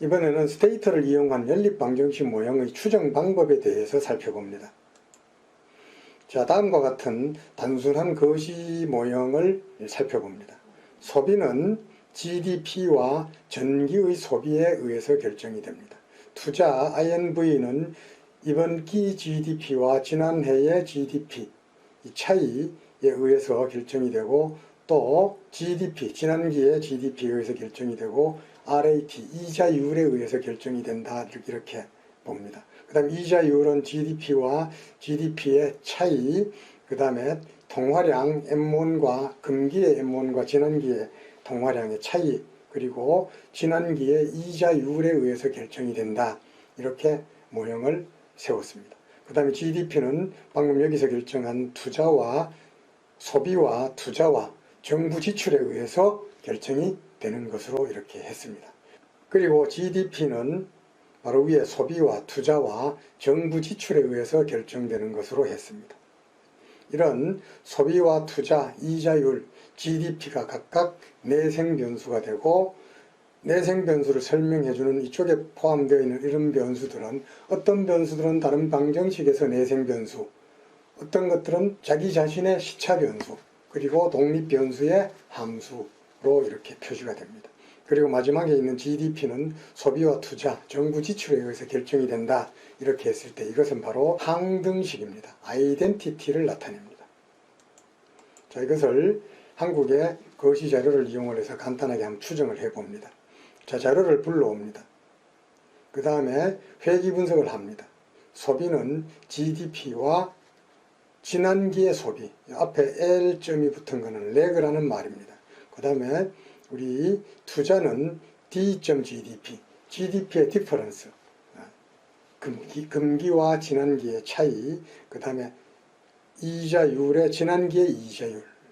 이번에는 스테이터를 이용한 연립방정식 모형의 추정 방법에 대해서 살펴봅니다. 자, 다음과 같은 단순한 거시 모형을 살펴봅니다. 소비는 GDP와 전기의 소비에 의해서 결정이 됩니다. 투자 INV는 이번 기 GDP와 지난해의 GDP 이 차이에 의해서 결정이 되고, 또 GDP, 지난기의 GDP에 의해서 결정이 되고, RAT, 이자율에 의해서 결정이 된다, 이렇게 봅니다. 그 다음에 이자율은 GDP와 GDP의 차이, 그 다음에 통화량 M1과 금기의 M1과 지난기의 통화량의 차이, 그리고 지난기의 이자율에 의해서 결정이 된다, 이렇게 모형을 세웠습니다. 그 다음에 GDP는 방금 여기서 결정한 투자와 소비와 투자와 정부 지출에 의해서 결정이 되는 것으로 이렇게 했습니다. 그리고 GDP는 바로 위에 소비와 투자와 정부 지출에 의해서 결정되는 것으로 했습니다. 이런 소비와 투자, 이자율, GDP가 각각 내생 변수가 되고, 내생 변수를 설명해주는 이쪽에 포함되어 있는 이런 변수들은, 어떤 변수들은 다른 방정식에서 내생 변수, 어떤 것들은 자기 자신의 시차 변수, 그리고 독립 변수의 함수로 이렇게 표시가 됩니다. 그리고 마지막에 있는 GDP는 소비와 투자, 정부 지출에 의해서 결정이 된다, 이렇게 했을 때 이것은 바로 항등식입니다. 아이덴티티를 나타냅니다. 자, 이것을 한국의 거시 자료를 이용을 해서 간단하게 한번 추정을 해봅니다. 자, 자료를 불러옵니다. 그 다음에 회귀 분석을 합니다. 소비는 GDP와 지난기의 소비, 앞에 L점이 붙은 것은 렉이라는 말입니다. 그 다음에 우리 투자는 D.GDP, GDP의 디퍼런스, 금기와 지난기의 차이, 그 다음에 이자율의 지난기의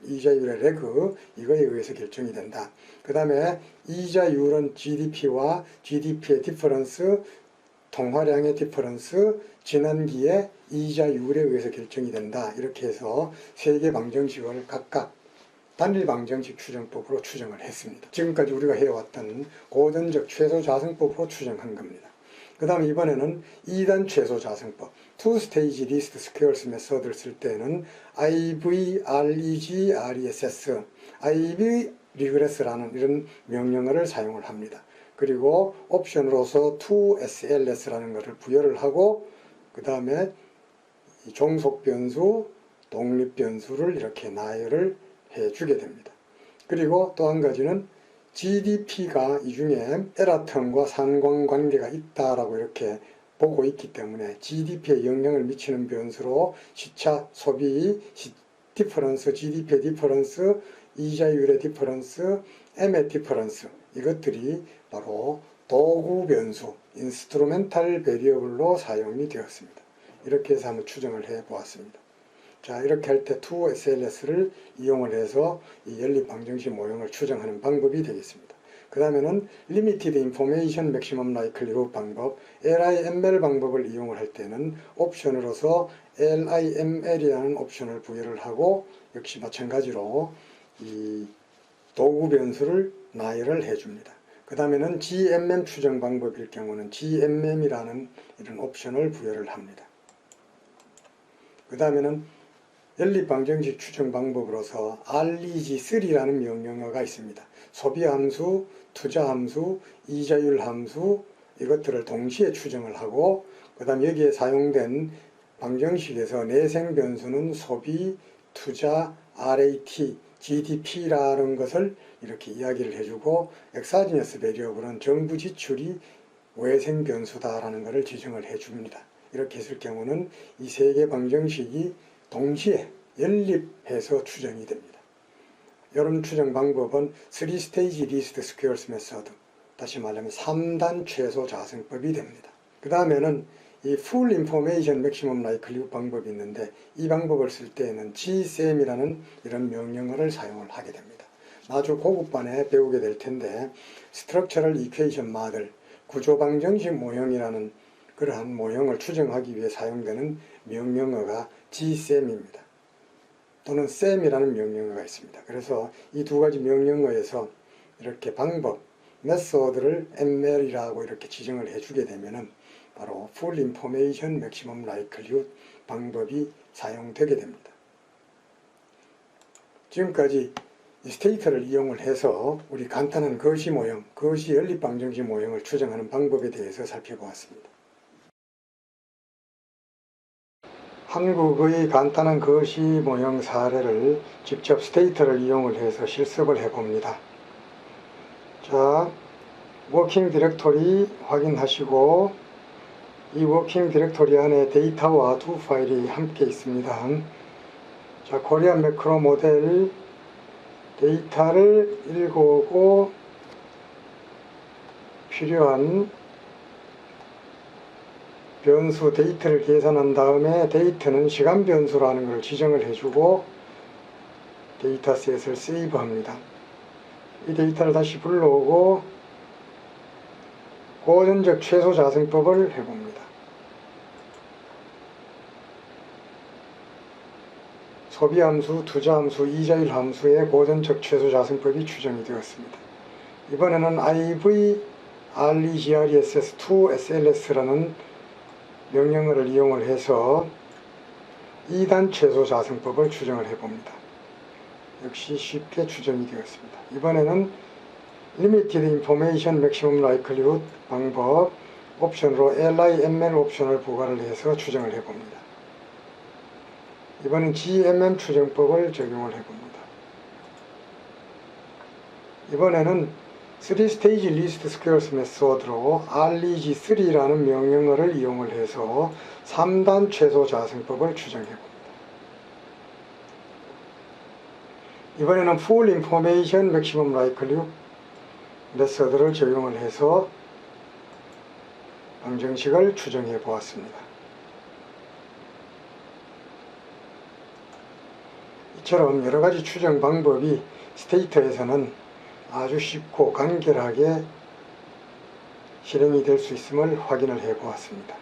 이자율의 레그, 이거에 의해서 결정이 된다. 그 다음에 이자율은 GDP와 GDP의 디퍼런스, 통화량의 디퍼런스, 지난기의 이자율에 의해서 결정이 된다. 이렇게 해서 세 개 방정식을 각각 단일 방정식 추정법으로 추정을 했습니다. 지금까지 우리가 해왔던 고전적 최소 자승법으로 추정한 겁니다. 그 다음에 이번에는 2단 최소 자승법, Two Stage Least Squares Method를 쓸 때는 IVREG, RESS, IV Regress라는 이런 명령어를 사용을 합니다. 그리고 옵션으로서 2SLS라는 것을 부여를 하고, 그 다음에 종속 변수, 독립 변수를 이렇게 나열을 해주게 됩니다. 그리고 또 한 가지는 GDP가 이 중에 에라텀과 상관관계가 있다라고 이렇게 보고 있기 때문에 GDP에 영향을 미치는 변수로 시차, 소비, 디퍼런스, GDP의 디퍼런스, 이자율의 디퍼런스, M의 디퍼런스, 이것들이 바로 도구 변수, 인스트루멘탈 베리어블로 사용이 되었습니다. 이렇게 해서 한번 추정을 해 보았습니다. 자, 이렇게 할 때 2SLS를 이용을 해서 이 연립 방정식 모형을 추정하는 방법이 되겠습니다. 그 다음에는 Limited Information Maximum Likelihood 방법, LIML 방법을 이용을 할 때는 옵션으로서 LIML이라는 옵션을 부여를 하고, 역시 마찬가지로 이 도구 변수를 나열을 해줍니다. 그 다음에는 GMM 추정 방법일 경우는 GMM이라는 이런 옵션을 부여를 합니다. 그 다음에는 연립방정식 추정 방법으로서 REG3라는 명령어가 있습니다. 소비함수, 투자함수, 이자율함수, 이것들을 동시에 추정을 하고, 그 다음 여기에 사용된 방정식에서 내생 변수는 소비, 투자, RAT, GDP라는 것을 이렇게 이야기를 해주고, 엑사지너스 베리어블은 정부 지출이 외생 변수다라는 것을 지정을 해줍니다. 이렇게 했을 경우는 이 세 개 방정식이 동시에 연립해서 추정이 됩니다. 이런 추정 방법은 3-stage least squares method, 다시 말하면 3단 최소 자승법이 됩니다. 그 다음에는 이 full information maximum likelihood 방법이 있는데, 이 방법을 쓸 때에는 GSM이라는 이런 명령어를 사용을 하게 됩니다. 아주 고급반에 배우게 될 텐데, structural equation model, 구조방정식 모형이라는 그러한 모형을 추정하기 위해 사용되는 명령어가 GSM입니다. 또는 SAM이라는 명령어가 있습니다. 그래서 이 두 가지 명령어에서 이렇게 방법, 메소드를 ML이라고 이렇게 지정을 해주게 되면은 바로 Full Information Maximum Likelihood 방법이 사용되게 됩니다. 지금까지 이 스테이터를 이용을 해서 우리 간단한 거시 모형, 거시 연립방정식 모형을 추정하는 방법에 대해서 살펴보았습니다. 한국의 간단한 거시 모형 사례를 직접 스테이터를 이용을 해서 실습을 해봅니다. 자, 워킹 디렉토리 확인하시고 이 워킹 디렉토리 안에 데이터와 두 파일이 함께 있습니다. 자, 코리안 매크로 모델 데이터를 읽어오고 필요한 변수 데이터를 계산한 다음에 데이터는 시간 변수라는 걸 지정을 해주고 데이터셋을 세이브합니다. 이 데이터를 다시 불러오고 고전적 최소 자승법을 해봅니다. 소비함수, 투자함수, 이자율 함수의 고전적 최소 자승법이 추정이 되었습니다. 이번에는 IVREGRESS2SLS라는 명령어를 이용을 해서 2단 최소 자승법을 추정을 해봅니다. 역시 쉽게 추정이 되었습니다. 이번에는 Limited Information Maximum Likelihood 방법 옵션으로 LIML 옵션을 부과를 해서 추정을 해봅니다. 이번엔 GMM 추정법을 적용을 해봅니다. 이번에는 3스테이지 리스트 스퀘어스 메소드로 REG3라는 명령어를 이용을 해서 3단 최소 자승법을 추정해봅니다. 이번에는 Full Information Maximum Likelihood 메소드를 적용을 해서 방정식을 추정해 보았습니다. 이처럼 여러가지 추정 방법이 스테이터에서는 아주 쉽고 간결하게 실행이 될 수 있음을 확인을 해 보았습니다.